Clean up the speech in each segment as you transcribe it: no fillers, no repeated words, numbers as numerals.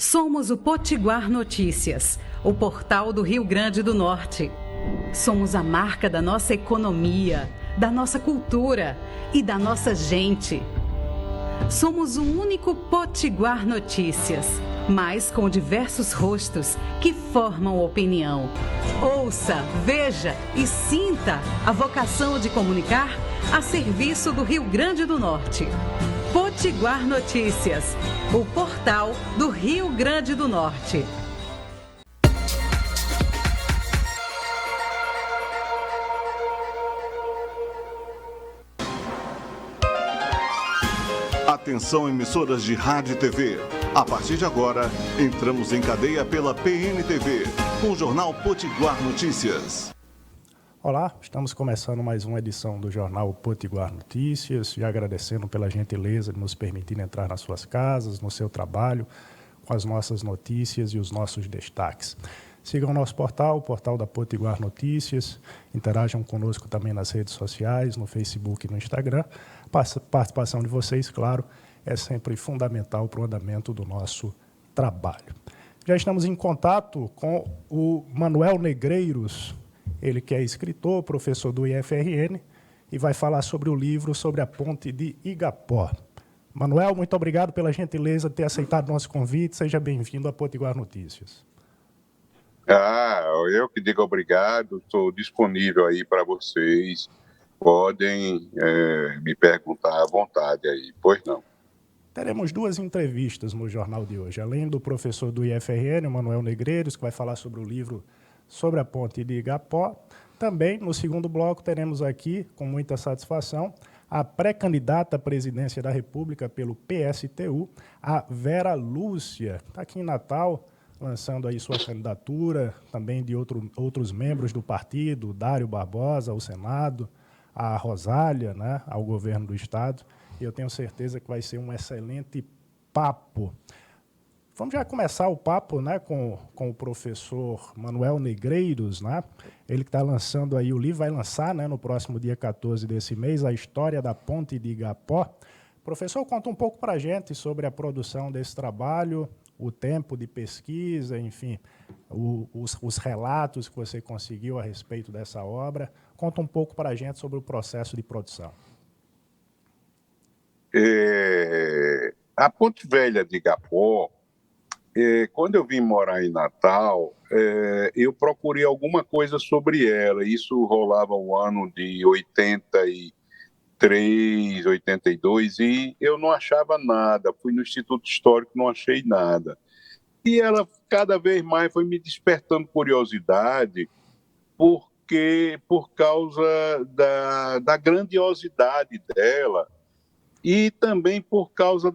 Somos o Potiguar Notícias, o portal do Rio Grande do Norte. Somos a marca da nossa economia, da nossa cultura e da nossa gente. Somos o único Potiguar Notícias, mas com diversos rostos que formam opinião. Ouça, veja e sinta a vocação de comunicar a serviço do Rio Grande do Norte. Potiguar Notícias, o portal do Rio Grande do Norte. Atenção, emissoras de rádio e TV. A partir de agora, entramos em cadeia pela PNTV, com o Jornal Potiguar Notícias. Olá, estamos começando mais uma edição do Jornal Potiguar Notícias, já agradecendo pela gentileza de nos permitir entrar nas suas casas, no seu trabalho, com as nossas notícias e os nossos destaques. Sigam o nosso portal, o portal da Potiguar Notícias, interajam conosco também nas redes sociais, no Facebook e no Instagram. A participação de vocês, claro, é sempre fundamental para o andamento do nosso trabalho. Já estamos em contato com o Manuel Negreiros, ele que é escritor, professor do IFRN, e vai falar sobre o livro sobre a Ponte de Igapó. Manuel, muito obrigado pela gentileza de ter aceitado nosso convite. Seja bem-vindo a Potiguar Notícias. Eu que digo obrigado, estou disponível aí para vocês. Podem me perguntar à vontade aí, pois não. Teremos duas entrevistas no jornal de hoje. Além do professor do IFRN, o Manuel Negreiros, que vai falar sobre o livro sobre a Ponte de Igapó. Também, no segundo bloco, teremos aqui, com muita satisfação, a pré-candidata à presidência da República pelo PSTU, a Vera Lúcia. Está aqui em Natal, lançando aí sua candidatura, também de outros membros do partido, Dário Barbosa ao Senado, a Rosália, né, ao governo do Estado. E eu tenho certeza que vai ser um excelente papo. Vamos já começar o papo, né, com o professor Manuel Negreiros, né? Ele que está lançando aí o livro, vai lançar, né, no próximo dia 14 desse mês, a história da Ponte de Igapó. Professor, conta um pouco para a gente sobre a produção desse trabalho, o tempo de pesquisa, enfim, os relatos que você conseguiu a respeito dessa obra. Conta um pouco para a gente sobre o processo de produção. A Ponte Velha de Igapó, quando eu vim morar em Natal, eu procurei alguma coisa sobre ela. Isso rolava o ano de 83, 82, e eu não achava nada. Fui no Instituto Histórico, não achei nada. E ela cada vez mais foi me despertando curiosidade, por causa da grandiosidade dela, e também por causa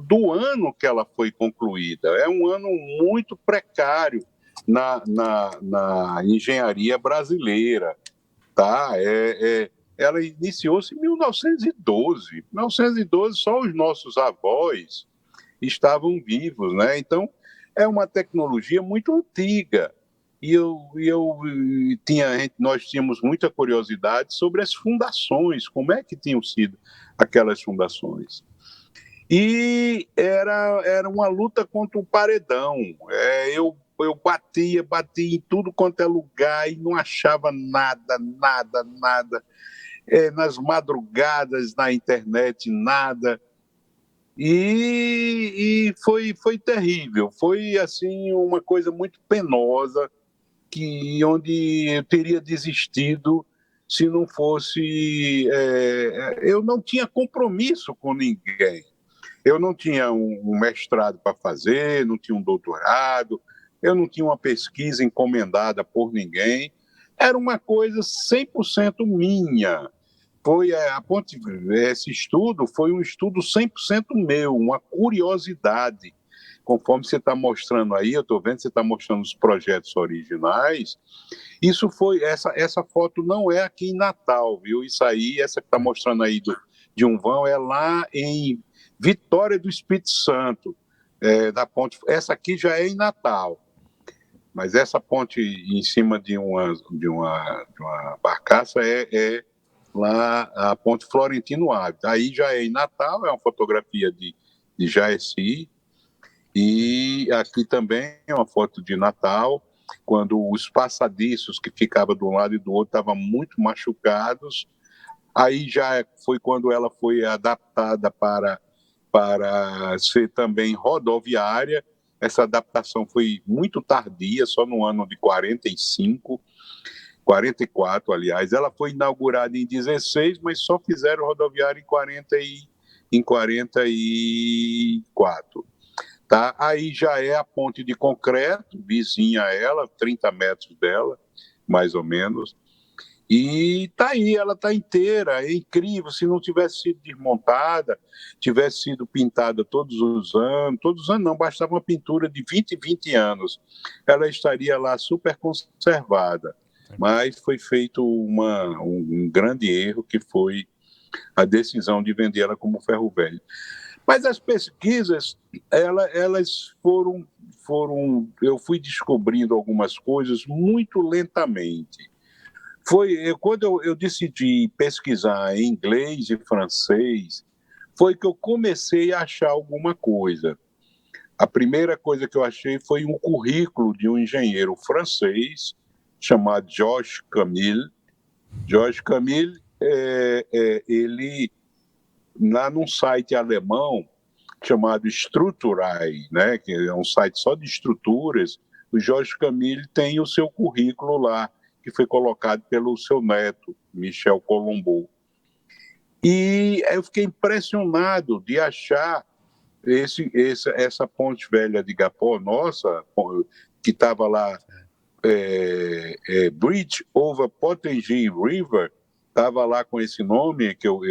do ano que ela foi concluída. É um ano muito precário na engenharia brasileira. Tá? Ela iniciou-se em 1912. Em 1912, só os nossos avós estavam vivos, né? Então, é uma tecnologia muito antiga. E nós tínhamos muita curiosidade sobre as fundações, como é que tinham sido aquelas fundações. E era uma luta contra o paredão. Eu batia em tudo quanto é lugar e não achava nada. Nas madrugadas, na internet, nada. E foi terrível. Foi, assim, uma coisa muito penosa, onde eu teria desistido se não fosse... eu não tinha compromisso com ninguém. Eu não tinha um mestrado para fazer, não tinha um doutorado, eu não tinha uma pesquisa encomendada por ninguém. Era uma coisa 100% minha. Esse estudo foi um estudo 100% meu, uma curiosidade. Conforme você está mostrando aí, eu estou vendo que você está mostrando os projetos originais. Isso foi, essa foto não é aqui em Natal, viu? Isso aí, essa que está mostrando aí de um vão, é lá em Vitória do Espírito Santo, da ponte. Essa aqui já é em Natal, mas essa ponte em cima de uma barcaça é lá a ponte Florentino Ávila. Aí já é em Natal, é uma fotografia de Jaeci. E aqui também é uma foto de Natal, quando os passadiços que ficavam de um lado e do outro estavam muito machucados. Aí já foi quando ela foi adaptada para ser também rodoviária. Essa adaptação foi muito tardia, só no ano de 45, 44, aliás. Ela foi inaugurada em 16, mas só fizeram rodoviária em 44. Tá? Aí já é a ponte de concreto, vizinha a ela, 30 metros dela, mais ou menos. E tá aí, ela tá inteira, é incrível. Se não tivesse sido desmontada, tivesse sido pintada todos os anos não, bastava uma pintura de 20 anos, ela estaria lá super conservada. Mas foi feito um grande erro, que foi a decisão de vender ela como ferro velho. Mas as pesquisas, elas eu fui descobrindo algumas coisas muito lentamente. Quando eu decidi pesquisar em inglês e francês, foi que eu comecei a achar alguma coisa. A primeira coisa que eu achei foi um currículo de um engenheiro francês chamado Georges Camille. Georges Camille, ele, lá num site alemão chamado Struturai, né, que é um site só de estruturas, o Georges Camille tem o seu currículo lá, que foi colocado pelo seu neto, Michel Colombo. E eu fiquei impressionado de achar essa ponte velha de Igapó, nossa, que estava lá, Bridge over Potengui River, estava lá com esse nome que eu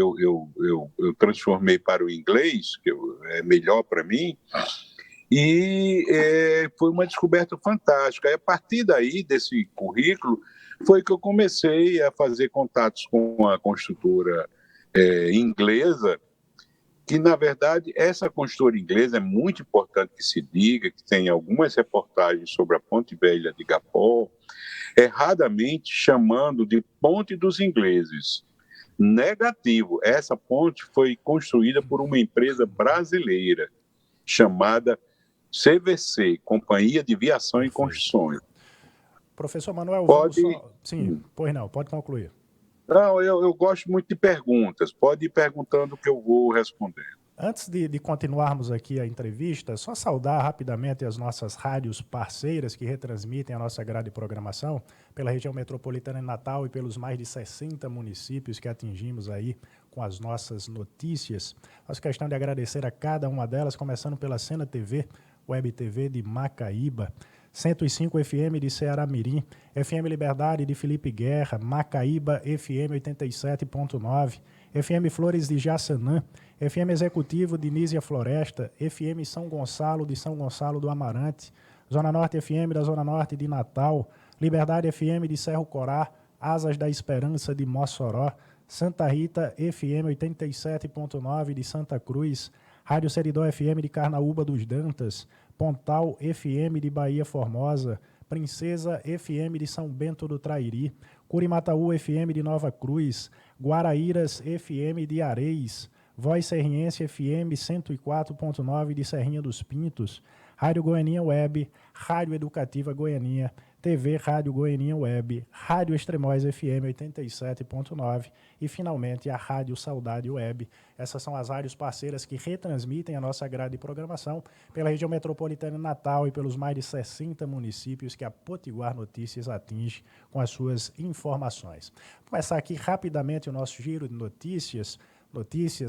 transformei para o inglês, que é melhor para mim. E foi uma descoberta fantástica. E a partir daí, desse currículo, foi que eu comecei a fazer contatos com a construtora inglesa, que, na verdade, essa construtora inglesa é muito importante que se diga, que tem algumas reportagens sobre a Ponte Velha de Igapó, erradamente chamando de Ponte dos Ingleses. Negativo, essa ponte foi construída por uma empresa brasileira chamada CVC, Companhia de Viação e Construções. Professor Manuel, pode... Sim, pois não, pode concluir. Não, eu gosto muito de perguntas, pode ir perguntando que eu vou responder. Antes de continuarmos aqui a entrevista, só saudar rapidamente as nossas rádios parceiras que retransmitem a nossa grade de programação pela região metropolitana de Natal e pelos mais de 60 municípios que atingimos aí com as nossas notícias. Faço questão de agradecer a cada uma delas, começando pela Cena TV, Web TV de Macaíba, 105 FM de Ceará Mirim, FM Liberdade de Felipe Guerra, Macaíba FM 87.9, FM Flores de Jaçanã, FM Executivo de Nísia Floresta, FM São Gonçalo de São Gonçalo do Amarante, Zona Norte FM da Zona Norte de Natal, Liberdade FM de Cerro Corá, Asas da Esperança de Mossoró, Santa Rita FM 87.9 de Santa Cruz, Rádio Seridó FM de Carnaúba dos Dantas, Pontal FM de Bahia Formosa, Princesa FM de São Bento do Trairi, Curimataú FM de Nova Cruz, Guaraíras FM de Areis, Voz Serriense FM 104.9 de Serrinha dos Pintos, Rádio Goianinha Web, Rádio Educativa Goianinha, TV Rádio Goianinha Web, Rádio Extremóis FM 87.9 e, finalmente, a Rádio Saudade Web. Essas são as rádios parceiras que retransmitem a nossa grade de programação pela região metropolitana de Natal e pelos mais de 60 municípios que a Potiguar Notícias atinge com as suas informações. Vou começar aqui rapidamente o nosso giro de notícias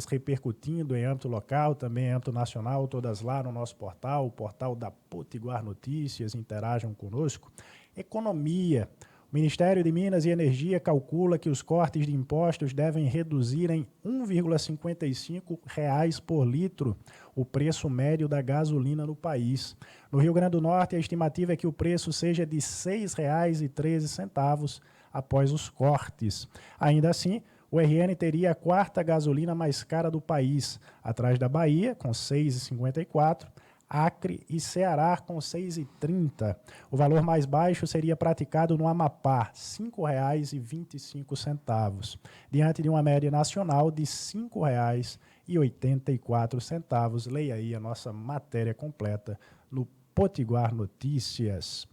repercutindo em âmbito local, também em âmbito nacional, todas lá no nosso portal, o portal da Potiguar Notícias, interajam conosco. Economia. O Ministério de Minas e Energia calcula que os cortes de impostos devem reduzir em R$ 1,55 por litro o preço médio da gasolina no país. No Rio Grande do Norte, a estimativa é que o preço seja de R$ 6,13 após os cortes. Ainda assim, o RN teria a quarta gasolina mais cara do país, atrás da Bahia, com R$ 6,54, Acre e Ceará, com R$ 6,30. O valor mais baixo seria praticado no Amapá, R$ 5,25, diante de uma média nacional de R$ 5,86. R$ 1,84. Leia aí a nossa matéria completa no Potiguar Notícias.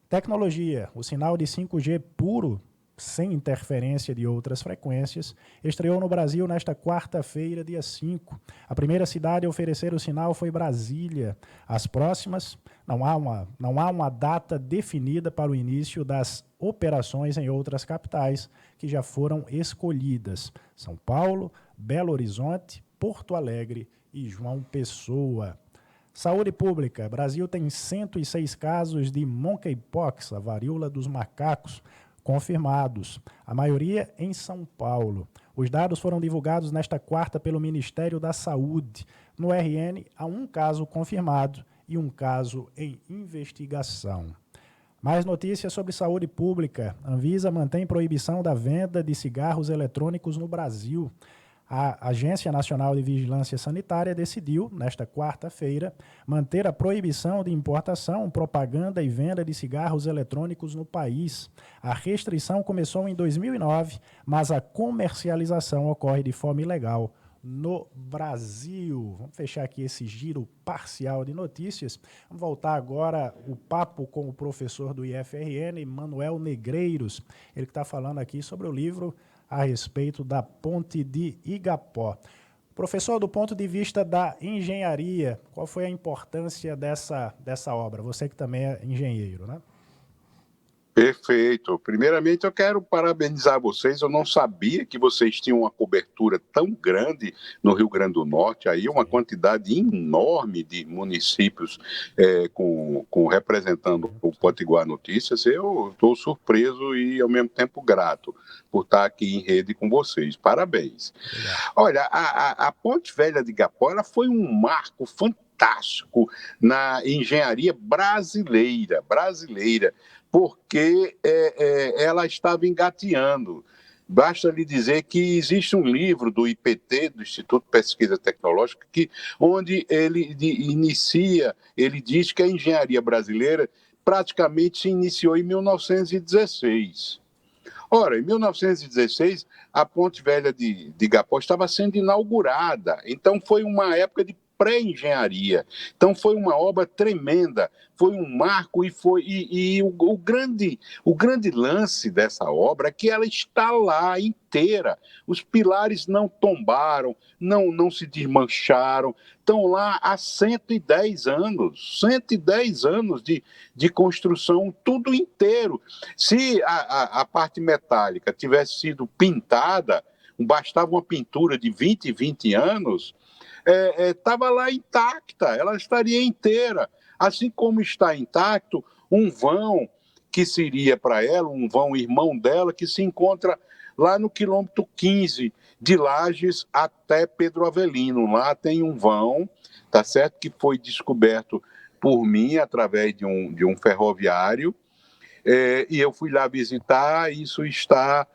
Tecnologia, o sinal de 5G puro, sem interferência de outras frequências, estreou no Brasil nesta quarta-feira, dia 5. A primeira cidade a oferecer o sinal foi Brasília. As próximas, não há uma data definida para o início das operações em outras capitais que já foram escolhidas: São Paulo, Belo Horizonte, Porto Alegre e João Pessoa. Saúde pública. Brasil tem 106 casos de monkeypox, a varíola dos macacos, confirmados, a maioria em São Paulo. Os dados foram divulgados nesta quarta pelo Ministério da Saúde. No RN, há um caso confirmado e um caso em investigação. Mais notícias sobre saúde pública. Anvisa mantém proibição da venda de cigarros eletrônicos no Brasil. A Agência Nacional de Vigilância Sanitária decidiu, nesta quarta-feira, manter a proibição de importação, propaganda e venda de cigarros eletrônicos no país. A restrição começou em 2009, mas a comercialização ocorre de forma ilegal no Brasil. Vamos fechar aqui esse giro parcial de notícias. Vamos voltar agora o papo com o professor do IFRN, Manuel Negreiros. Ele que está falando aqui sobre o livro a respeito da Ponte de Igapó. Professor, do ponto de vista da engenharia, qual foi a importância dessa obra? Você que também é engenheiro, né? Perfeito. Primeiramente, eu quero parabenizar vocês. Eu não sabia que vocês tinham uma cobertura tão grande no Rio Grande do Norte, aí uma quantidade enorme de municípios representando o Potiguar Notícias. Eu estou surpreso e, ao mesmo tempo, grato por estar aqui em rede com vocês. Parabéns. Olha, a Ponte Velha de Igapó, ela foi um marco fantástico na engenharia brasileira, porque ela estava engateando. Basta lhe dizer que existe um livro do IPT, do Instituto de Pesquisa Tecnológica, onde ele diz que a engenharia brasileira praticamente se iniciou em 1916. Ora, em 1916, a Ponte Velha de Igapó estava sendo inaugurada, então foi uma época de pré-engenharia. Então foi uma obra tremenda, foi um marco o grande lance dessa obra é que ela está lá inteira. Os pilares não tombaram, não se desmancharam, estão lá há 110 anos, 110 anos de construção, tudo inteiro. Se a parte metálica tivesse sido pintada, bastava uma pintura de 20 anos, estava lá intacta, ela estaria inteira. Assim como está intacto um vão que seria para ela, um vão irmão dela, que se encontra lá no quilômetro 15, de Lages até Pedro Avelino. Lá tem um vão, tá certo? Que foi descoberto por mim através de um ferroviário, e eu fui lá visitar. Isso está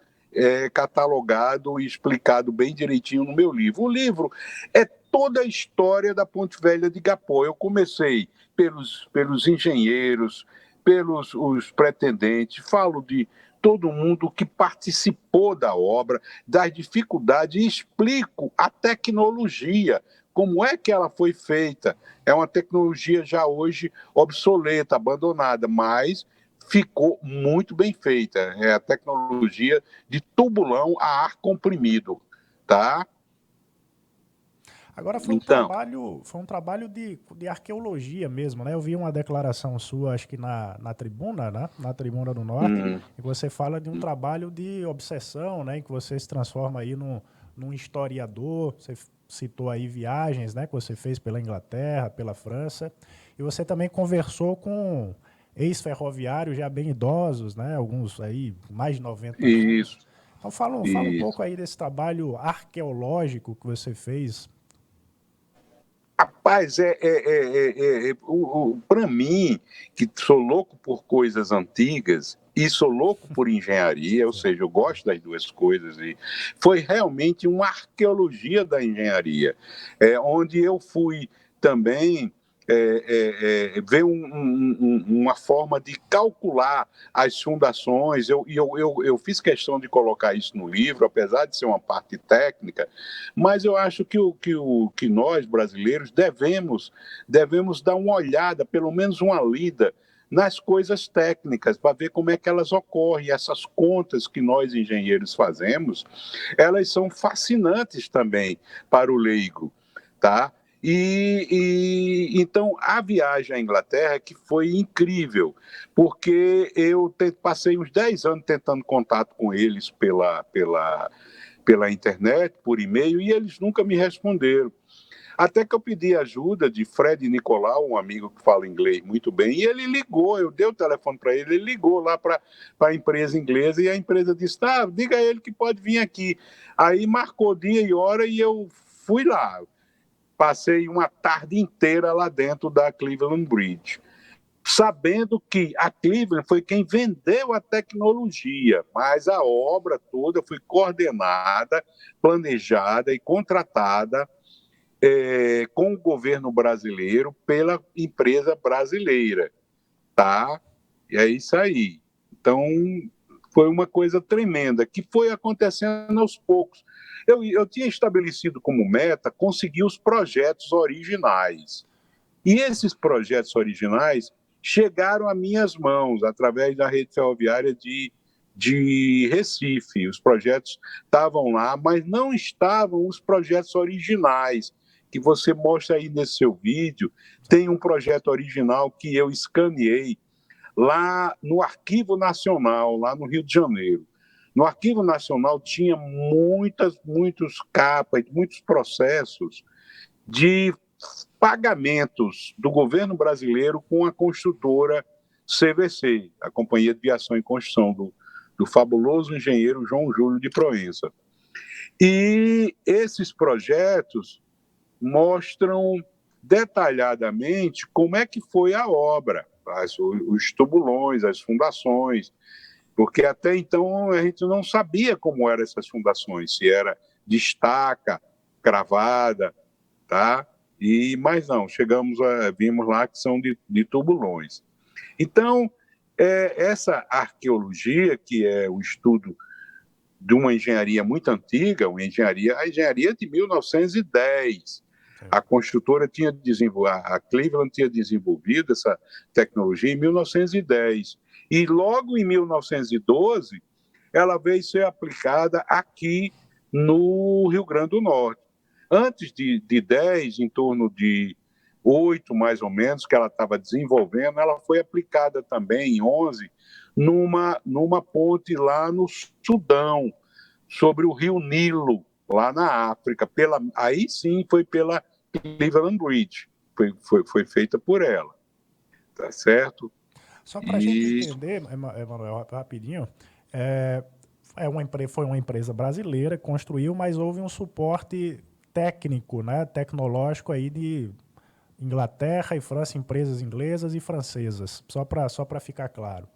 catalogado e explicado bem direitinho no meu livro. O livro é toda a história da Ponte Velha de Igapó. Eu comecei pelos engenheiros, pelos os pretendentes, falo de todo mundo que participou da obra, das dificuldades, e explico a tecnologia, como é que ela foi feita. É uma tecnologia já hoje obsoleta, abandonada, mas ficou muito bem feita. É a tecnologia de tubulão a ar comprimido, tá? Agora foi um trabalho de arqueologia mesmo, né? Eu vi uma declaração sua, acho que na tribuna, né? Na Tribuna do Norte, e você fala de um trabalho de obsessão, né? Em que você se transforma aí num historiador. Você citou aí viagens, né? Que você fez pela Inglaterra, pela França, e você também conversou com ex-ferroviários já bem idosos, né? Alguns aí, mais de 90 anos. Isso. Então fala um pouco aí desse trabalho arqueológico que você fez. Rapaz, para mim, que sou louco por coisas antigas e sou louco por engenharia, ou seja, eu gosto das duas coisas, e foi realmente uma arqueologia da engenharia, onde eu fui também ver uma forma de calcular as fundações. Eu fiz questão de colocar isso no livro, apesar de ser uma parte técnica, mas eu acho que nós, brasileiros, devemos dar uma olhada, pelo menos uma lida, nas coisas técnicas, para ver como é que elas ocorrem. Essas contas que nós, engenheiros, fazemos, elas são fascinantes também para o leigo, tá? Então, a viagem à Inglaterra que foi incrível, porque eu passei uns 10 anos tentando contato com eles pela internet, por e-mail, e eles nunca me responderam. Até que eu pedi ajuda de Fred Nicolau, um amigo que fala inglês muito bem, e ele ligou, eu dei o telefone para ele, ele ligou lá para a empresa inglesa, e a empresa disse, diga a ele que pode vir aqui. Aí marcou dia e hora e eu fui lá. Passei uma tarde inteira lá dentro da Cleveland Bridge, sabendo que a Cleveland foi quem vendeu a tecnologia, mas a obra toda foi coordenada, planejada e contratada com o governo brasileiro pela empresa brasileira, tá? E é isso aí. Então, foi uma coisa tremenda, que foi acontecendo aos poucos. Eu tinha estabelecido como meta conseguir os projetos originais. E esses projetos originais chegaram a minhas mãos através da rede ferroviária de Recife. Os projetos estavam lá, mas não estavam os projetos originais, que você mostra aí nesse seu vídeo. Tem um projeto original que eu escaneei lá no Arquivo Nacional, lá no Rio de Janeiro. No Arquivo Nacional tinha muitos capas, muitos processos de pagamentos do governo brasileiro com a construtora CVC, a Companhia de Viação e Construção, do fabuloso engenheiro João Júlio de Proença. E esses projetos mostram detalhadamente como é que foi a obra, os tubulões, as fundações, porque até então a gente não sabia como eram essas fundações, se era de estaca, cravada, tá? Mas não, vimos lá que são de tubulões. Então, essa arqueologia, que é o estudo de uma engenharia muito antiga, a engenharia de 1910. A construtora tinha desenvolvido, a Cleveland tinha desenvolvido essa tecnologia em 1910. E logo em 1912, ela veio ser aplicada aqui no Rio Grande do Norte. Antes de 10, em torno de 8, mais ou menos, que ela estava desenvolvendo, ela foi aplicada também, em 11, numa ponte lá no Sudão, sobre o rio Nilo, lá na África. Aí sim foi pela Cleveland Bridge, foi feita por ela, tá certo? Só para a gente entender, Emanuel, rapidinho, foi uma empresa brasileira, construiu, mas houve um suporte técnico, né, tecnológico aí de Inglaterra e França, empresas inglesas e francesas, só para ficar claro.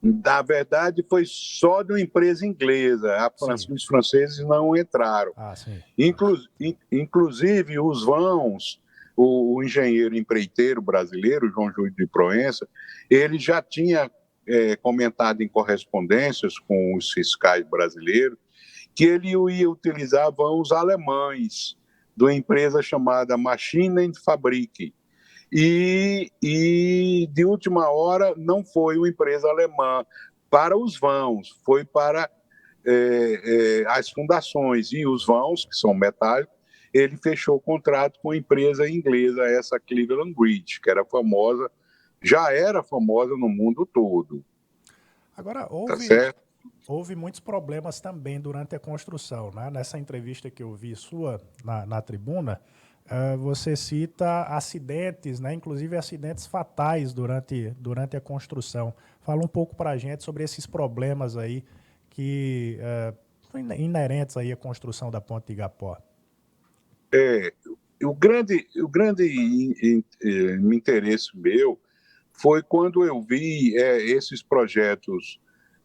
Na verdade, foi só de uma empresa inglesa. Os franceses não entraram. Inclusive, os vãos, o engenheiro empreiteiro brasileiro, João Júlio de Proença, ele já tinha comentado em correspondências com os fiscais brasileiros que ele ia utilizar vãos alemães, de uma empresa chamada Maschinen Fabrik. E de última hora não foi uma empresa alemã para os vãos, foi para as fundações. E os vãos, que são metálicos, ele fechou o contrato com a empresa inglesa, essa Cleveland Bridge, que já era famosa no mundo todo. Agora, houve muitos problemas também durante a construção, né? Nessa entrevista que eu vi sua na tribuna, você cita acidentes, né? Inclusive acidentes fatais durante a construção. Fala um pouco para a gente sobre esses problemas aí que inerentes aí à construção da Ponte de Igapó. O grande interesse meu foi quando eu vi esses projetos,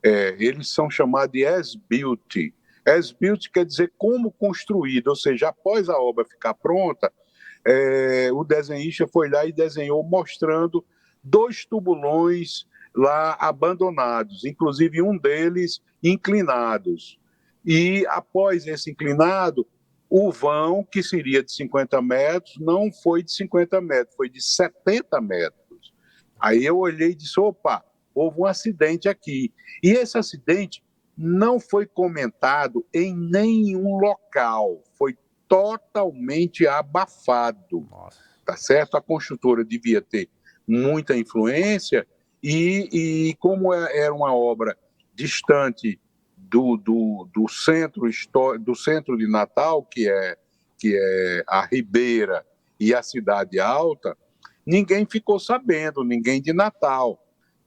eles são chamados de as-built. As-built quer dizer como construído, ou seja, após a obra ficar pronta, o desenhista foi lá e desenhou mostrando 2 tubulões lá abandonados, inclusive um deles inclinados. E após esse inclinado, o vão, que seria de 50 metros, não foi de 50 metros, foi de 70 metros. Aí eu olhei e disse, opa, houve um acidente aqui. E esse acidente não foi comentado em nenhum local, foi totalmente abafado. Nossa. Tá certo? A construtora devia ter muita influência e como era uma obra distante do centro de Natal, que é a Ribeira e a Cidade Alta, ninguém ficou sabendo, ninguém de Natal.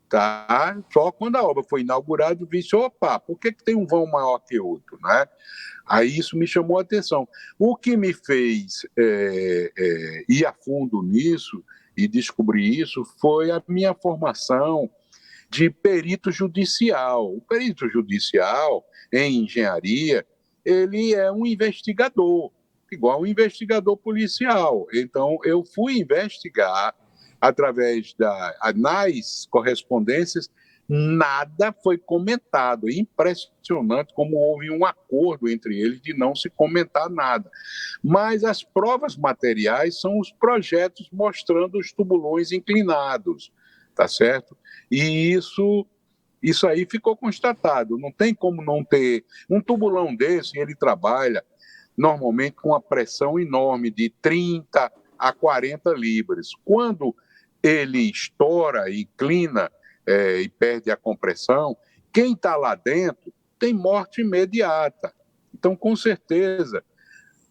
Tá? Só quando a obra foi inaugurada, eu disse, opa, por que tem um vão maior que outro? Né? Aí isso me chamou a atenção. O que me fez ir a fundo nisso e descobrir isso foi a minha formação de perito judicial. O perito judicial, em engenharia, ele é um investigador, igual um investigador policial. Então, eu fui investigar através nas correspondências, nada foi comentado. É impressionante como houve um acordo entre eles de não se comentar nada. Mas as provas materiais são os projetos mostrando os tubulões inclinados, tá certo? E isso aí ficou constatado. Não tem como não ter um tubulão desse, ele trabalha normalmente com uma pressão enorme de 30 a 40 libras. Quando ele estoura, inclina e perde a compressão, quem está lá dentro tem morte imediata. Então, com certeza,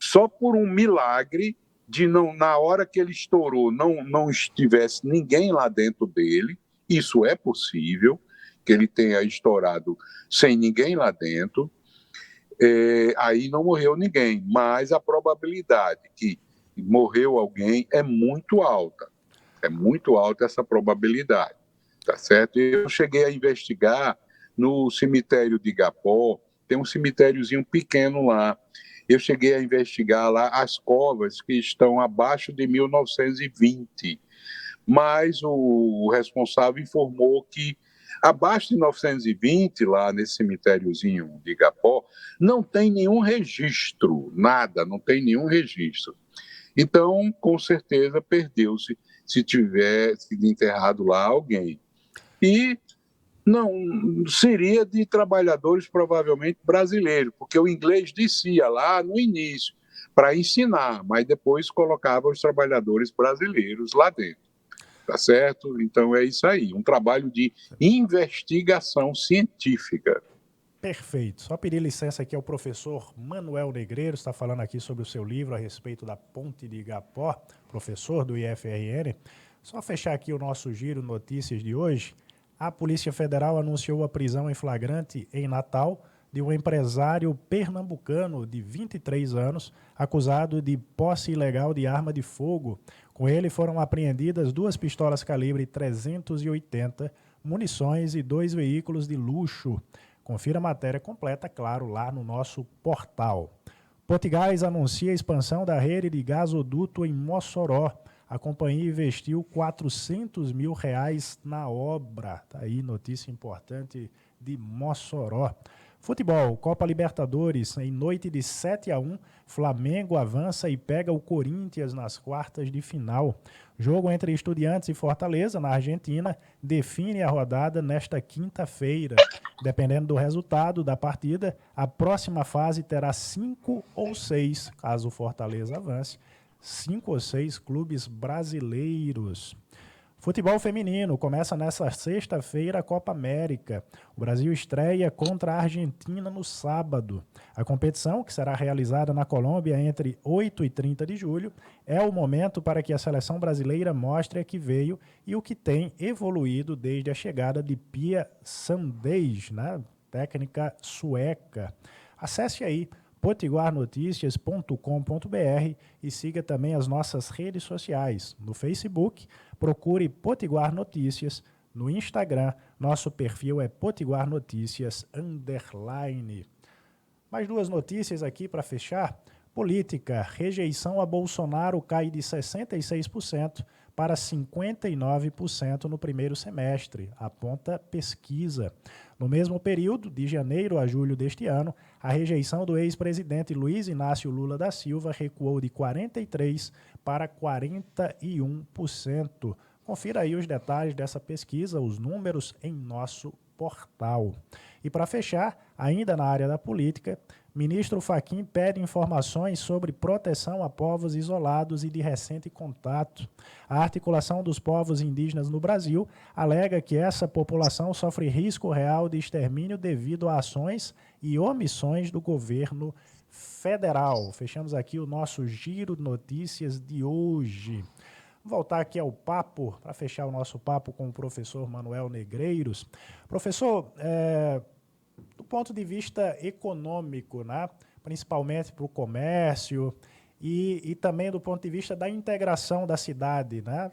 só por um milagre de não, na hora que ele estourou, não estivesse ninguém lá dentro dele, isso é possível, que ele tenha estourado sem ninguém lá dentro, aí não morreu ninguém, mas a probabilidade que morreu alguém é muito alta. É muito alta essa probabilidade, tá certo? Eu cheguei a investigar no cemitério de Igapó, tem um cemitériozinho pequeno lá. Eu cheguei a investigar lá as covas que estão abaixo de 1920, mas o responsável informou que abaixo de 1920, lá nesse cemitériozinho de Igapó, não tem nenhum registro, nada, não tem nenhum registro. Então, com certeza, perdeu-se se tivesse enterrado lá alguém. E não seria de trabalhadores provavelmente brasileiros, porque o inglês descia lá no início para ensinar, mas depois colocava os trabalhadores brasileiros lá dentro. Tá certo? Então é isso aí, um trabalho de investigação científica. Perfeito. Só pedir licença aqui ao professor Manuel Negreiros, está falando aqui sobre o seu livro a respeito da Ponte de Igapó, professor do IFRN. Só fechar aqui o nosso giro notícias de hoje. A Polícia Federal anunciou a prisão em flagrante em Natal de um empresário pernambucano de 23 anos, acusado de posse ilegal de arma de fogo. Com ele foram apreendidas 2 pistolas calibre 380, munições e 2 veículos de luxo. Confira a matéria completa, claro, lá no nosso portal. Potigás anuncia a expansão da rede de gasoduto em Mossoró. A companhia investiu R$400 mil na obra. Tá aí, notícia importante de Mossoró. Futebol, Copa Libertadores, em noite de 7-1, Flamengo avança e pega o Corinthians nas quartas de final. Jogo entre Estudiantes e Fortaleza, na Argentina, define a rodada nesta quinta-feira. Dependendo do resultado da partida, a próxima fase terá 5 ou 6, caso o Fortaleza avance, 5 ou 6 clubes brasileiros. Futebol feminino, começa nesta sexta-feira a Copa América. O Brasil estreia contra a Argentina no sábado. A competição, que será realizada na Colômbia entre 8 e 30 de julho, é o momento para que a seleção brasileira mostre a que veio e o que tem evoluído desde a chegada de Pia Sundhage, né? Técnica sueca. Acesse aí potiguarnoticias.com.br e siga também as nossas redes sociais. No Facebook, procure Potiguar Notícias. No Instagram, nosso perfil é Potiguar Notícias _. Mais 2 notícias aqui para fechar. Política, rejeição a Bolsonaro cai de 66% para 59% no primeiro semestre, aponta pesquisa. No mesmo período, de janeiro a julho deste ano, a rejeição do ex-presidente Luiz Inácio Lula da Silva recuou de 43% para 41%. Confira aí os detalhes dessa pesquisa, os números em nosso portal. E para fechar, ainda na área da política, ministro Fachin pede informações sobre proteção a povos isolados e de recente contato. A articulação dos povos indígenas no Brasil alega que essa população sofre risco real de extermínio devido a ações e omissões do governo federal. Fechamos aqui o nosso giro de notícias de hoje. Vou voltar aqui ao papo, para fechar o nosso papo com o professor Manuel Negreiros. Professor, do ponto de vista econômico, né, principalmente para o comércio e também do ponto de vista da integração da cidade, né,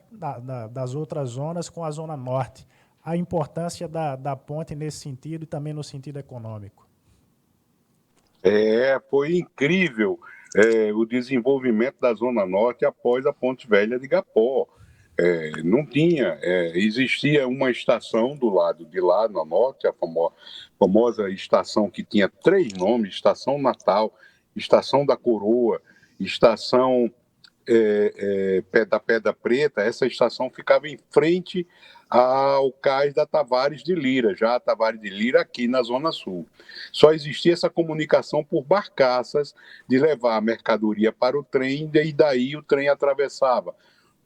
das outras zonas com a Zona Norte, a importância da ponte nesse sentido e também no sentido econômico. Foi incrível o desenvolvimento da Zona Norte após a Ponte Velha de Igapó. Não tinha, existia uma estação do lado de lá, na Norte, a famosa estação que tinha 3 nomes, Estação Natal, Estação da Coroa, Estação da Pedra Preta. Essa estação ficava em frente ao cais da Tavares de Lira, já a Tavares de Lira aqui na Zona Sul. Só existia essa comunicação por barcaças de levar a mercadoria para o trem e daí o trem atravessava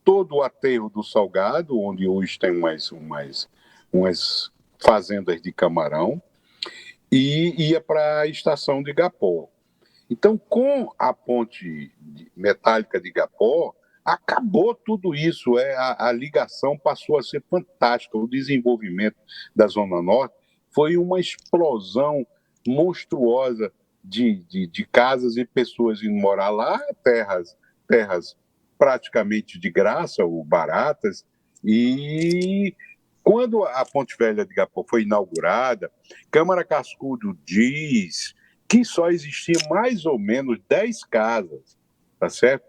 todo o aterro do Salgado, onde hoje tem umas fazendas de camarão, e ia para a estação de Igapó. Então, com a ponte metálica de Igapó, acabou tudo isso. A ligação passou a ser fantástica. O desenvolvimento da Zona Norte foi uma explosão monstruosa de casas e pessoas indo morar lá, terras praticamente de graça ou baratas. E quando a Ponte Velha de Igapó foi inaugurada, Câmara Cascudo diz que só existia mais ou menos 10 casas, tá certo?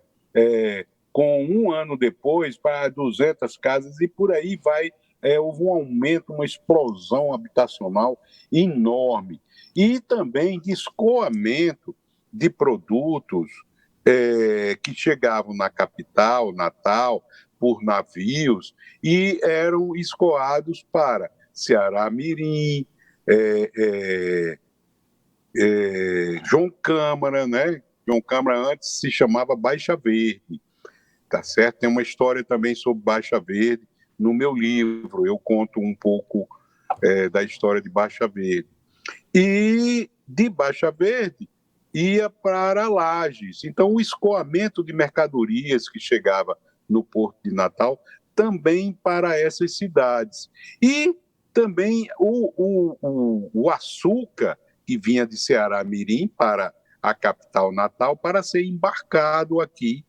Com um ano depois, para 200 casas, e por aí vai. Houve um aumento, uma explosão habitacional enorme. E também de escoamento de produtos que chegavam na capital, Natal, por navios, e eram escoados para Ceará Mirim, João Câmara, né? João Câmara antes se chamava Baixa Verde, tá certo? Tem uma história também sobre Baixa Verde no meu livro, eu conto um pouco da história de Baixa Verde. E de Baixa Verde ia para Lages. Então, o escoamento de mercadorias que chegava no Porto de Natal também para essas cidades. E também o açúcar que vinha de Ceará Mirim para a capital Natal para ser embarcado aqui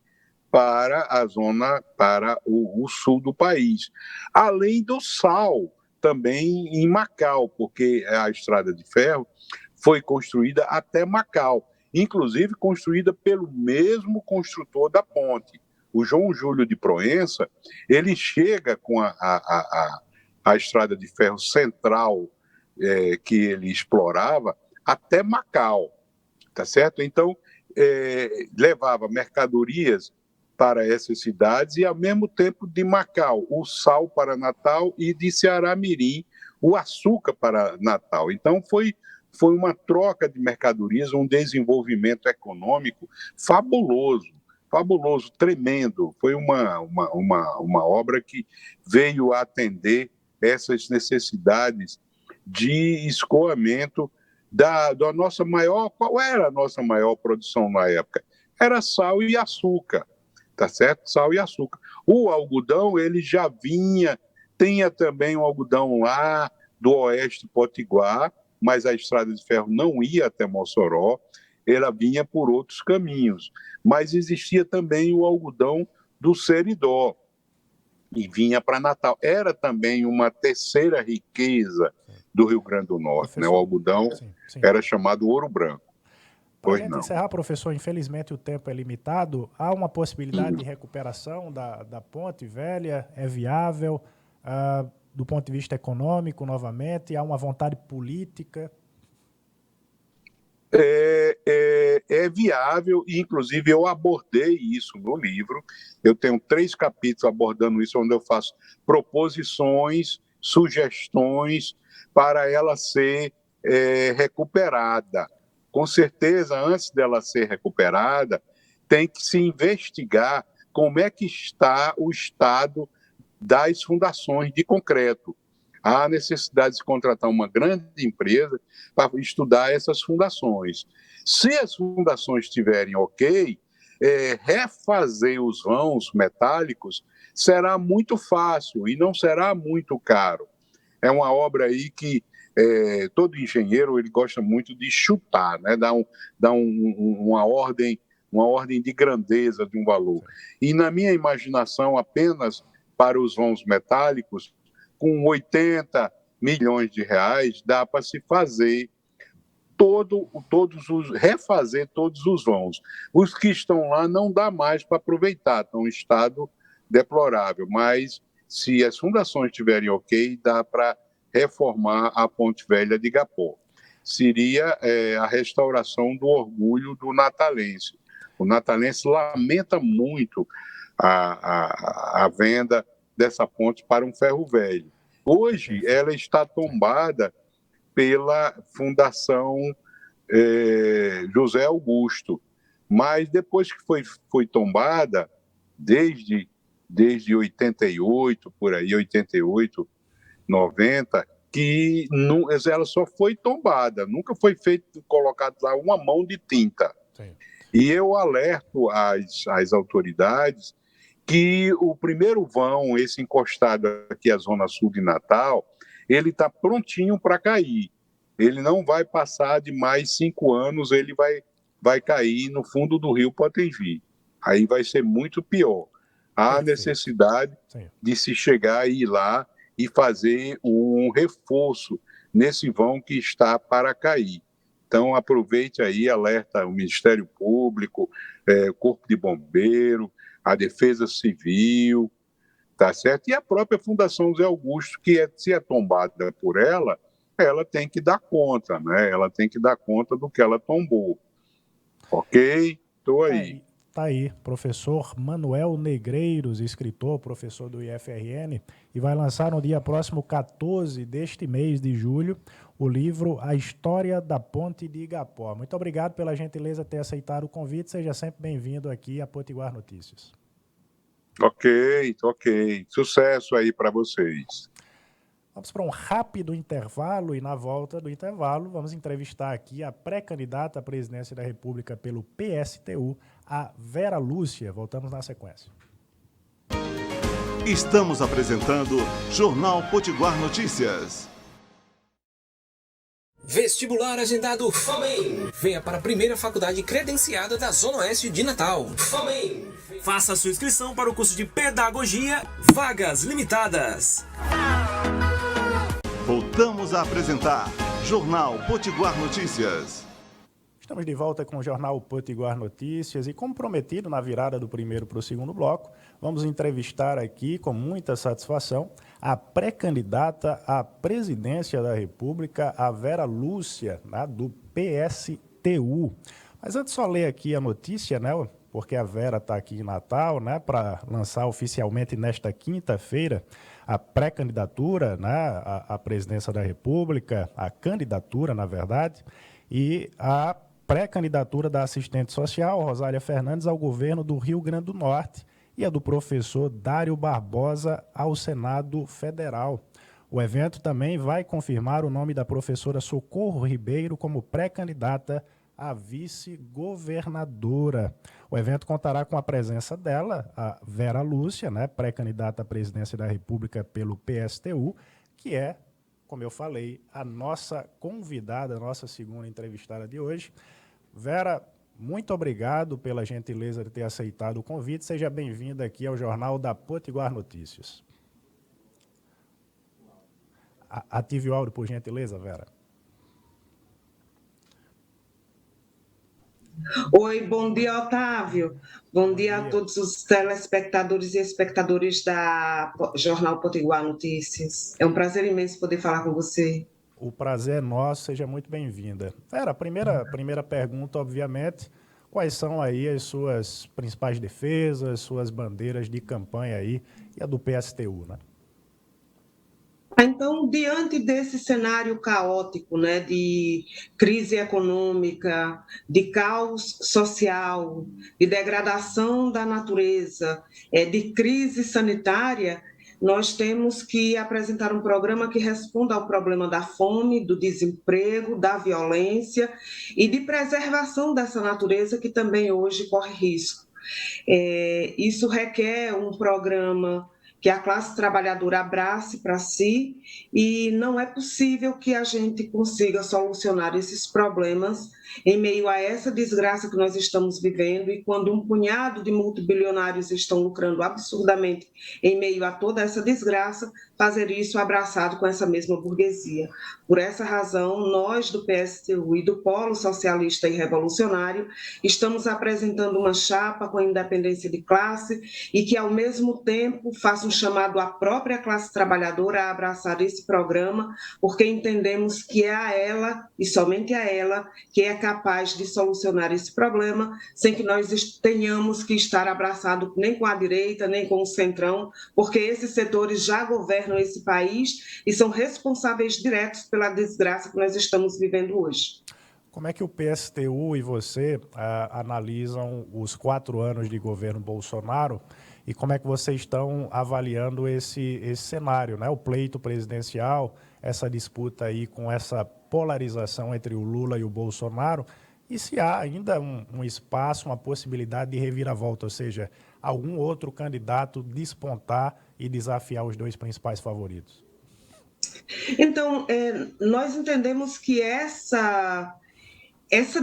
para a zona, para o sul do país. Além do sal, também em Macau, porque a estrada de ferro foi construída até Macau, inclusive construída pelo mesmo construtor da ponte. O João Júlio de Proença, ele chega com a estrada de ferro central que ele explorava até Macau, tá certo? Então, levava mercadorias para essas cidades e, ao mesmo tempo, de Macau, o sal para Natal e de Ceará Mirim, o açúcar para Natal. Então, foi uma troca de mercadorias, um desenvolvimento econômico fabuloso, tremendo. Foi uma obra que veio atender essas necessidades de escoamento da nossa maior... Qual era a nossa maior produção na época? Era sal e açúcar, tá certo? Sal e açúcar. O algodão, ele já vinha, tinha também um algodão lá do oeste potiguar, mas a estrada de ferro não ia até Mossoró, ela vinha por outros caminhos. Mas existia também o algodão do Seridó, e vinha para Natal. Era também uma terceira riqueza do Rio Grande do Norte, né? O algodão era chamado ouro branco. Para a Pois gente não. encerrar, professor, infelizmente o tempo é limitado. Há uma possibilidade de recuperação da ponte velha? É viável? Do ponto de vista econômico, novamente? Há uma vontade política? É viável, e inclusive eu abordei isso no livro. Eu tenho 3 capítulos abordando isso, onde eu faço proposições, sugestões para ela ser recuperada. Com certeza, antes dela ser recuperada, tem que se investigar como é que está o estado das fundações de concreto. Há necessidade de contratar uma grande empresa para estudar essas fundações. Se as fundações estiverem ok, refazer os vãos metálicos será muito fácil e não será muito caro. É uma obra aí que todo engenheiro ele gosta muito de chutar, né? Dar uma ordem de grandeza de um valor. E na minha imaginação, apenas para os vãos metálicos, com 80 milhões de reais, dá para se fazer refazer todos os vãos. Os que estão lá não dá mais para aproveitar, estão em estado deplorável, mas se as fundações estiverem ok, dá para reformar a Ponte Velha de Igapó. Seria a restauração do orgulho do natalense. O natalense lamenta muito a venda dessa ponte para um ferro velho. Hoje, ela está tombada pela Fundação José Augusto, mas depois que foi tombada, desde 88, por aí, 88, 90, que ela só foi tombada, nunca foi colocado lá uma mão de tinta. Sim. E eu alerto as autoridades que o primeiro vão, esse encostado aqui à Zona Sul de Natal, ele está prontinho para cair. Ele não vai passar de mais 5 anos, ele vai cair no fundo do rio Potengi. Aí vai ser muito pior. Há necessidade de se chegar e ir lá e fazer um reforço nesse vão que está para cair. Então, aproveite aí, alerta o Ministério Público, o Corpo de Bombeiro, a Defesa Civil, tá certo? E a própria Fundação Zé Augusto, que se é tombada por ela tem que dar conta, né? Ela tem que dar conta do que ela tombou. Ok? Estou aí. Tá aí, professor Manuel Negreiros, escritor, professor do IFRN, e vai lançar no dia próximo 14 deste mês de julho o livro A História da Ponte de Igapó. Muito obrigado pela gentileza de ter aceitado o convite. Seja sempre bem-vindo aqui a Potiguar Notícias. Ok. Sucesso aí para vocês. Vamos para um rápido intervalo e, na volta do intervalo, vamos entrevistar aqui a pré-candidata à presidência da República pelo PSTU, a Vera Lúcia. Voltamos na sequência. Estamos apresentando Jornal Potiguar Notícias. Vestibular agendado FAMEM. Venha para a primeira faculdade credenciada da Zona Oeste de Natal. FAMEM. Faça sua inscrição para o curso de Pedagogia. Vagas limitadas. Voltamos a apresentar Jornal Potiguar Notícias. Estamos de volta com o Jornal Potiguar Notícias e, como prometido na virada do primeiro para o segundo bloco, vamos entrevistar aqui, com muita satisfação, a pré-candidata à presidência da República, a Vera Lúcia, né, do PSTU. Mas antes só ler aqui a notícia, né, porque a Vera está aqui em Natal, né, para lançar oficialmente nesta quinta-feira a pré-candidatura, né, à presidência da República, a candidatura, na verdade, e a pré-candidatura da assistente social, Rosália Fernandes, ao governo do Rio Grande do Norte e a do professor Dário Barbosa ao Senado Federal. O evento também vai confirmar o nome da professora Socorro Ribeiro como pré-candidata a vice-governadora. O evento contará com a presença dela, a Vera Lúcia, né, pré-candidata à presidência da República pelo PSTU, que é, como eu falei, a nossa convidada, a nossa segunda entrevistada de hoje. Vera, muito obrigado pela gentileza de ter aceitado o convite. Seja bem-vinda aqui ao Jornal da Potiguar Notícias. Ative o áudio, por gentileza, Vera. Oi, bom dia, Otávio. Bom dia a todos os telespectadores e espectadores da Jornal Potiguar Notícias. É um prazer imenso poder falar com você. O prazer é nosso, seja muito bem-vinda. A primeira pergunta, obviamente, quais são aí as suas principais defesas, suas bandeiras de campanha aí, e a do PSTU, né? Então, diante desse cenário caótico, né, de crise econômica, de caos social, de degradação da natureza, de crise sanitária, nós temos que apresentar um programa que responda ao problema da fome, do desemprego, da violência e de preservação dessa natureza que também hoje corre risco. Isso requer um programa que a classe trabalhadora abrace para si, e não é possível que a gente consiga solucionar esses problemas em meio a essa desgraça que nós estamos vivendo, e quando um punhado de multibilionários estão lucrando absurdamente em meio a toda essa desgraça, fazer isso abraçado com essa mesma burguesia. Por essa razão, nós do PSTU e do Polo Socialista e Revolucionário estamos apresentando uma chapa com independência de classe e que, ao mesmo tempo, faça um chamado à própria classe trabalhadora a abraçar esse programa, porque entendemos que é a ela, e somente a ela, que é capaz de solucionar esse problema, sem que nós tenhamos que estar abraçados nem com a direita, nem com o centrão, porque esses setores já governam esse país e são responsáveis diretos pela desgraça que nós estamos vivendo hoje. Como é que o PSTU e você analisam os 4 anos de governo Bolsonaro e como é que vocês estão avaliando esse cenário, né? O pleito presidencial, essa disputa aí com essa polarização entre o Lula e o Bolsonaro, e se há ainda um espaço, uma possibilidade de reviravolta, ou seja, algum outro candidato despontar e desafiar os 2 principais favoritos? Então, nós entendemos que essa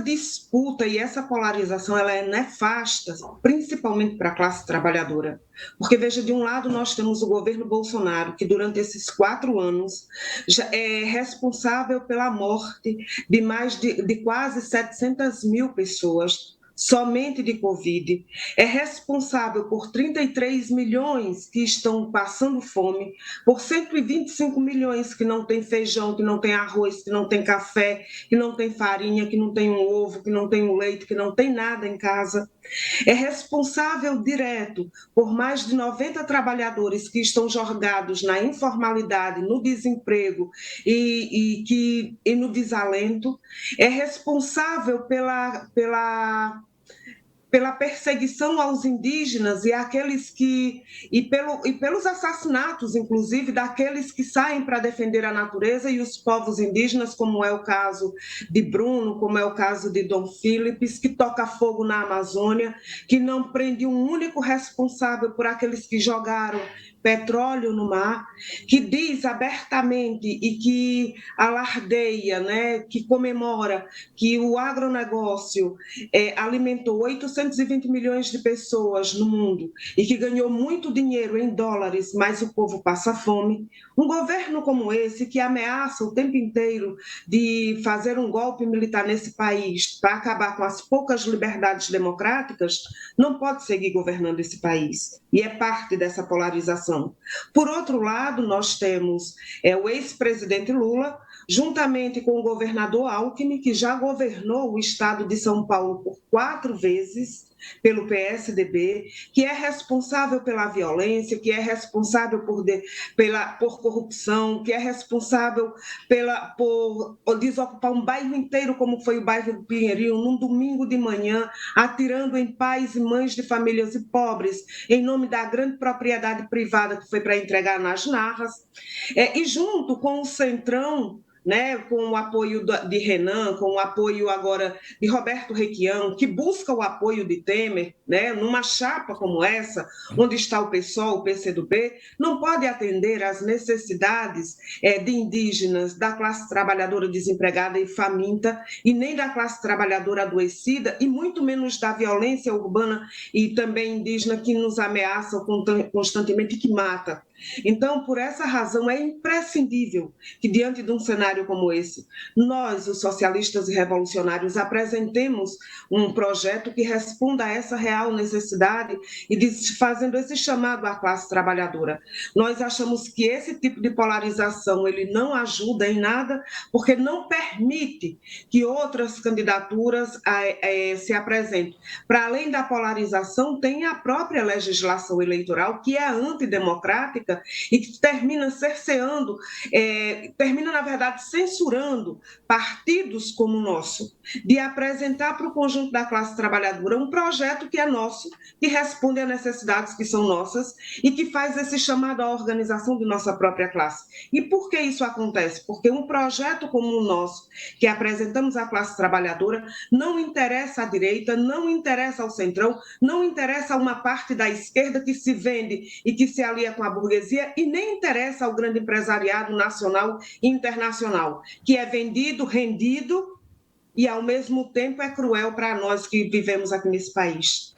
disputa e essa polarização ela é nefasta, principalmente para a classe trabalhadora. Porque, veja, de um lado nós temos o governo Bolsonaro, que durante esses 4 anos já é responsável pela morte de mais de quase 700 mil pessoas, somente de Covid, é responsável por 33 milhões que estão passando fome, por 125 milhões que não tem feijão, que não tem arroz, que não tem café, que não tem farinha, que não tem um ovo, que não tem um leite, que não tem nada em casa. É responsável direto por mais de 90 trabalhadores que estão jogados na informalidade, no desemprego e no desalento. É responsável pela perseguição aos indígenas e aqueles pelos assassinatos, inclusive, daqueles que saem para defender a natureza e os povos indígenas, como é o caso de Bruno, como é o caso de Dom Philips, que toca fogo na Amazônia, que não prende um único responsável por aqueles que jogaram petróleo no mar, que diz abertamente e que alardeia, né, que comemora que o agronegócio alimentou 820 milhões de pessoas no mundo e que ganhou muito dinheiro em dólares, mas o povo passa fome. Um governo como esse, que ameaça o tempo inteiro de fazer um golpe militar nesse país para acabar com as poucas liberdades democráticas, não pode seguir governando esse país. E é parte dessa polarização. Por outro lado, nós temos o ex-presidente Lula, juntamente com o governador Alckmin, que já governou o estado de São Paulo por 4 vezes, pelo PSDB, que é responsável pela violência, que é responsável por corrupção, que é responsável por desocupar um bairro inteiro, como foi o bairro do Pinheirinho, num domingo de manhã, atirando em pais e mães de famílias pobres, em nome da grande propriedade privada que foi para entregar nas narras, e junto com o Centrão, né, com o apoio de Renan, com o apoio agora de Roberto Requião, que busca o apoio de Temer, né, numa chapa como essa, onde está o PSOL, o PCdoB, não pode atender às necessidades de indígenas, da classe trabalhadora desempregada e faminta, e nem da classe trabalhadora adoecida, e muito menos da violência urbana e também indígena que nos ameaça constantemente e que mata. Então, por essa razão, é imprescindível que, diante de um cenário como esse, nós, os socialistas e revolucionários, apresentemos um projeto que responda a essa real necessidade e fazendo esse chamado à classe trabalhadora. Nós achamos que esse tipo de polarização ele não ajuda em nada, porque não permite que outras candidaturas se apresentem. Para além da polarização, tem a própria legislação eleitoral, que é antidemocrática e que termina cerceando, termina, na verdade, censurando partidos como o nosso, de apresentar para o conjunto da classe trabalhadora um projeto que é nosso, que responde a necessidades que são nossas e que faz esse chamado à organização de nossa própria classe. E por que isso acontece? Porque um projeto como o nosso, que apresentamos à classe trabalhadora, não interessa à direita, não interessa ao centrão, não interessa a uma parte da esquerda que se vende e que se alia com a burguesia e nem interessa ao grande empresariado nacional e internacional, que é vendido, rendido e, ao mesmo tempo, é cruel para nós que vivemos aqui nesse país.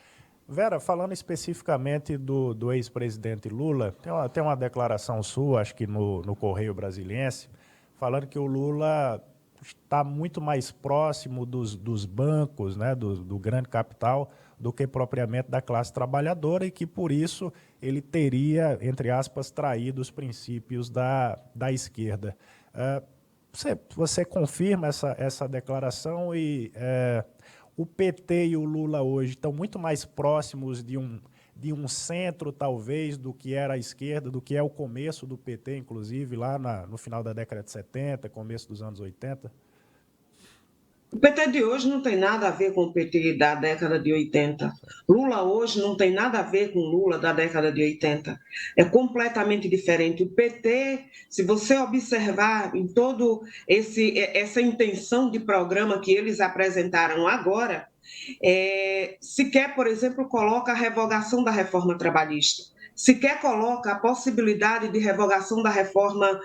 Vera, falando especificamente do ex-presidente Lula, tem uma declaração sua, acho que no Correio Brasiliense, falando que o Lula está muito mais próximo dos bancos, né, do grande capital, do que propriamente da classe trabalhadora e que, por isso, ele teria, entre aspas, traído os princípios da esquerda. Você confirma essa declaração e o PT e o Lula hoje estão muito mais próximos de um centro, talvez, do que era a esquerda, do que é o começo do PT, inclusive, lá no final da década de 70, começo dos anos 80? O PT de hoje não tem nada a ver com o PT da década de 80. Lula hoje não tem nada a ver com Lula da década de 80. É completamente diferente. O PT, se você observar em todo essa intenção de programa que eles apresentaram agora, sequer, por exemplo, coloca a revogação da reforma trabalhista. Sequer coloca a possibilidade de revogação da reforma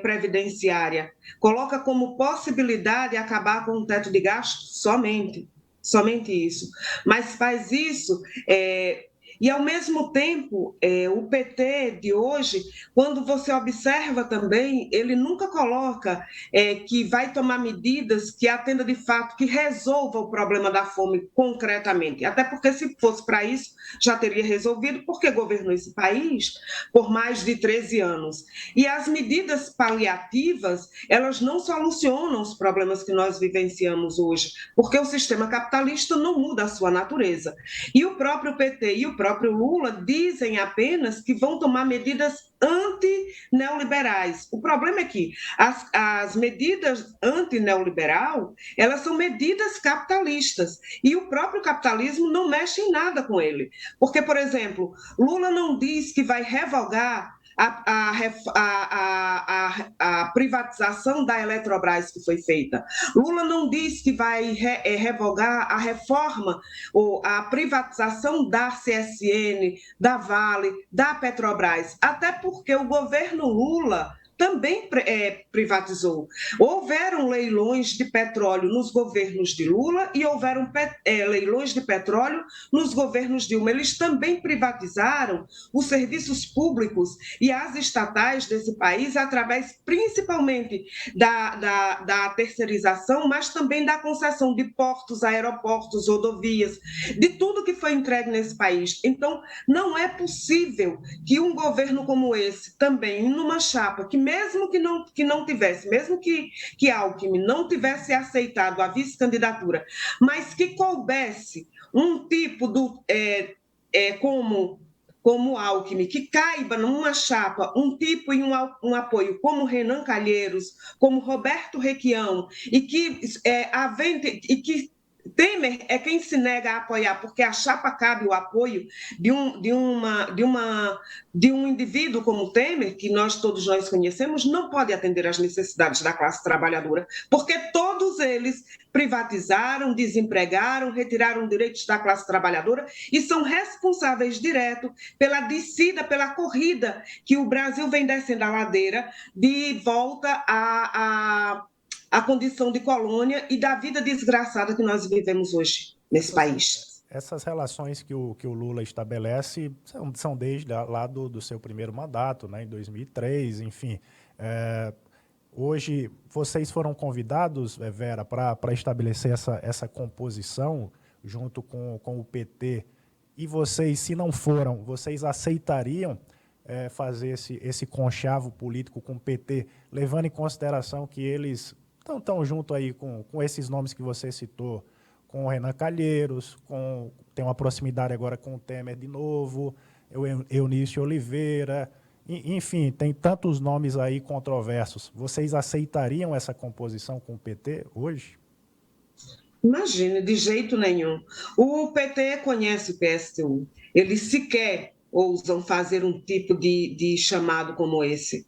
previdenciária. Coloca como possibilidade acabar com o teto de gastos somente isso. Mas faz isso e, ao mesmo tempo, o PT de hoje, quando você observa também, ele nunca coloca que vai tomar medidas que atenda de fato, que resolva o problema da fome concretamente. Até porque, se fosse para isso, já teria resolvido, porque governou esse país por mais de 13 anos. E as medidas paliativas, elas não solucionam os problemas que nós vivenciamos hoje, porque o sistema capitalista não muda a sua natureza. E o próprio PT e o próprio Lula dizem apenas que vão tomar medidas anti-neoliberais. O problema é que as medidas anti-neoliberal, elas são medidas capitalistas, e o próprio capitalismo não mexe em nada com ele. Porque, por exemplo, Lula não diz que vai revogar a privatização da Eletrobras que foi feita. Lula não diz que vai revogar a reforma ou a privatização da CSN, da Vale, da Petrobras, até porque o governo Lula também privatizou. Houveram leilões de petróleo nos governos de Lula e houveram leilões de petróleo nos governos Dilma. Eles também privatizaram os serviços públicos e as estatais desse país através, principalmente, da terceirização, mas também da concessão de portos, aeroportos, rodovias, de tudo que foi entregue nesse país. Então, não é possível que um governo como esse, também numa chapa que mesmo que não tivesse, mesmo que Alckmin não tivesse aceitado a vice-candidatura, mas que coubesse um tipo como Alckmin, que caiba numa chapa um tipo e um apoio como Renan Calheiros, como Roberto Requião, e que Temer é quem se nega a apoiar, porque a chapa cabe o apoio de um indivíduo como Temer, que todos nós conhecemos, não pode atender às necessidades da classe trabalhadora, porque todos eles privatizaram, desempregaram, retiraram direitos da classe trabalhadora e são responsáveis direto pela descida, pela corrida que o Brasil vem descendo a ladeira de volta a condição de colônia e da vida desgraçada que nós vivemos hoje nesse país. essas relações que o Lula estabelece são desde lá do seu primeiro mandato, né, em 2003, enfim. Hoje, vocês foram convidados, Vera, para estabelecer essa composição junto com o PT, e vocês, se não foram, vocês aceitariam fazer esse conchavo político com o PT, levando em consideração que eles estão junto aí com esses nomes que você citou, com o Renan Calheiros, tem uma proximidade agora com o Temer de novo, Eunício Oliveira, enfim, tem tantos nomes aí controversos. Vocês aceitariam essa composição com o PT hoje? Imagine, de jeito nenhum. O PT conhece o PSTU. Eles sequer ousam fazer um tipo de chamado como esse.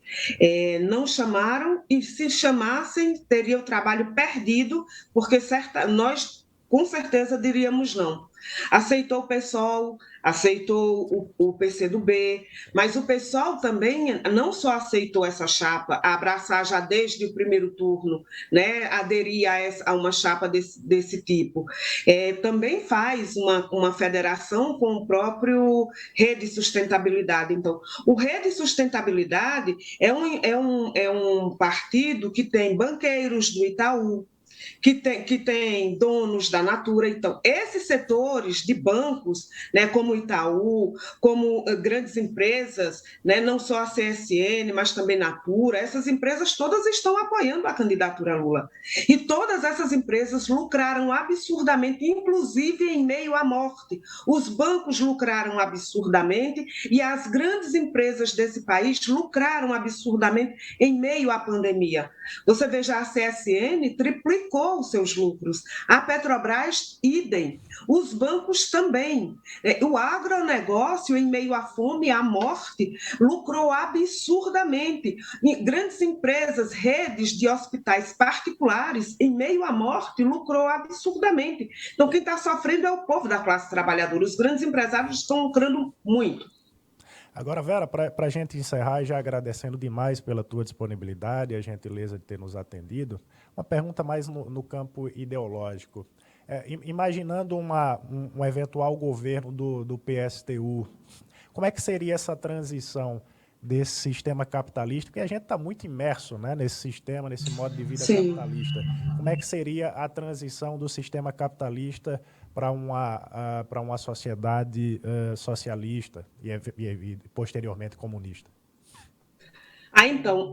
Não chamaram, e se chamassem, teria o trabalho perdido, porque nós com certeza diríamos não. Aceitou o PSOL, aceitou o PCdoB, mas o PSOL também não só aceitou essa chapa, abraçar já desde o primeiro turno, né, aderir a uma chapa desse tipo. Também faz uma federação com o próprio Rede Sustentabilidade. Então, o Rede Sustentabilidade é um partido que tem banqueiros do Itaú, que tem donos da Natura. Então, esses setores de bancos, né, como Itaú, como grandes empresas, né, não só a CSN, mas também Natura, essas empresas todas estão apoiando a candidatura Lula. E todas essas empresas lucraram absurdamente, inclusive em meio à morte. Os bancos lucraram absurdamente e as grandes empresas desse país lucraram absurdamente em meio à pandemia. Você veja, a CSN triplicou os seus lucros, a Petrobras, idem, os bancos também. O agronegócio, em meio à fome e à morte, lucrou absurdamente. Grandes empresas, redes de hospitais particulares, em meio à morte, lucrou absurdamente. Então, quem está sofrendo é o povo da classe trabalhadora. Os grandes empresários estão lucrando muito. Agora, Vera, para a gente encerrar, já agradecendo demais pela tua disponibilidade e a gentileza de ter nos atendido, uma pergunta mais no campo ideológico. Imaginando um eventual governo do PSTU, como é que seria essa transição desse sistema capitalista? Porque a gente está muito imerso, né, nesse sistema, nesse modo de vida capitalista. Como é que seria a transição do sistema capitalista para uma sociedade socialista e posteriormente comunista? Então,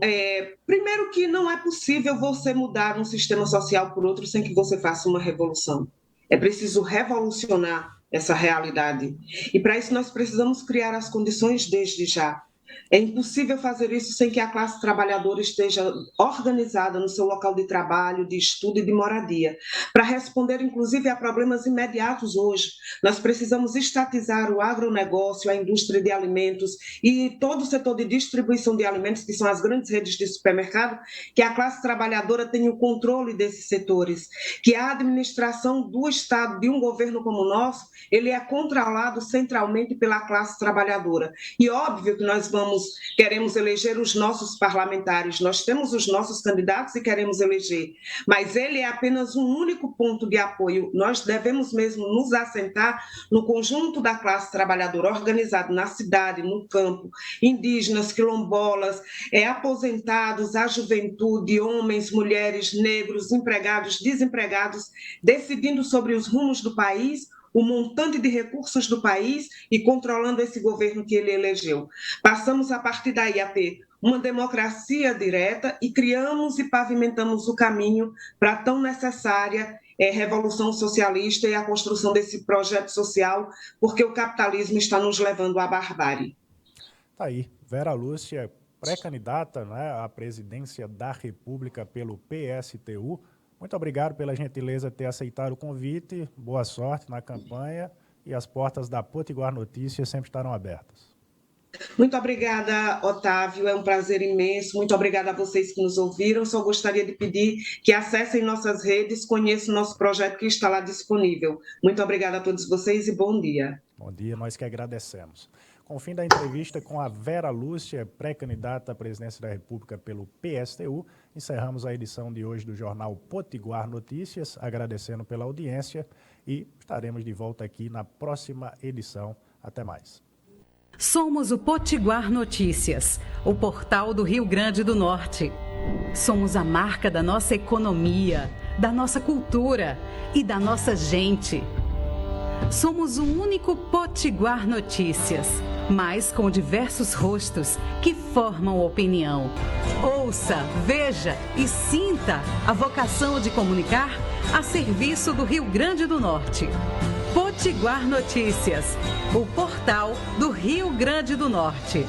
primeiro que não é possível você mudar um sistema social por outro sem que você faça uma revolução. É preciso revolucionar essa realidade. E para isso nós precisamos criar as condições desde já. É impossível fazer isso sem que a classe trabalhadora esteja organizada no seu local de trabalho, de estudo e de moradia. Para responder, inclusive, a problemas imediatos hoje, nós precisamos estatizar o agronegócio, a indústria de alimentos e todo o setor de distribuição de alimentos, que são as grandes redes de supermercado, que a classe trabalhadora tenha o controle desses setores, que a administração do Estado, de um governo como o nosso, ele é controlado centralmente pela classe trabalhadora. E óbvio que nós queremos eleger os nossos parlamentares, nós temos os nossos candidatos e queremos eleger, mas ele é apenas um único ponto de apoio. Nós devemos mesmo nos assentar no conjunto da classe trabalhadora, organizado na cidade, no campo, indígenas, quilombolas, aposentados, a juventude, homens, mulheres, negros, empregados, desempregados, decidindo sobre os rumos do país, o montante de recursos do país e controlando esse governo que ele elegeu. Passamos a partir daí a ter uma democracia direta e criamos e pavimentamos o caminho para a tão necessária revolução socialista e a construção desse projeto social, porque o capitalismo está nos levando à barbárie. Tá aí, Vera Lúcia, pré-candidata, né, à presidência da República pelo PSTU. Muito obrigado pela gentileza de ter aceitado o convite, boa sorte na campanha e as portas da Potiguar Notícias sempre estarão abertas. Muito obrigada, Otávio, é um prazer imenso, muito obrigada a vocês que nos ouviram, só gostaria de pedir que acessem nossas redes, conheçam o nosso projeto que está lá disponível. Muito obrigada a todos vocês e bom dia. Bom dia, nós que agradecemos. Com o fim da entrevista com a Vera Lúcia, pré-candidata à presidência da República pelo PSTU, encerramos a edição de hoje do jornal Potiguar Notícias, agradecendo pela audiência e estaremos de volta aqui na próxima edição. Até mais. Somos o Potiguar Notícias, o portal do Rio Grande do Norte. Somos a marca da nossa economia, da nossa cultura e da nossa gente. Somos o único Potiguar Notícias, mas com diversos rostos que formam opinião. Ouça, veja e sinta a vocação de comunicar a serviço do Rio Grande do Norte. Potiguar Notícias, o portal do Rio Grande do Norte.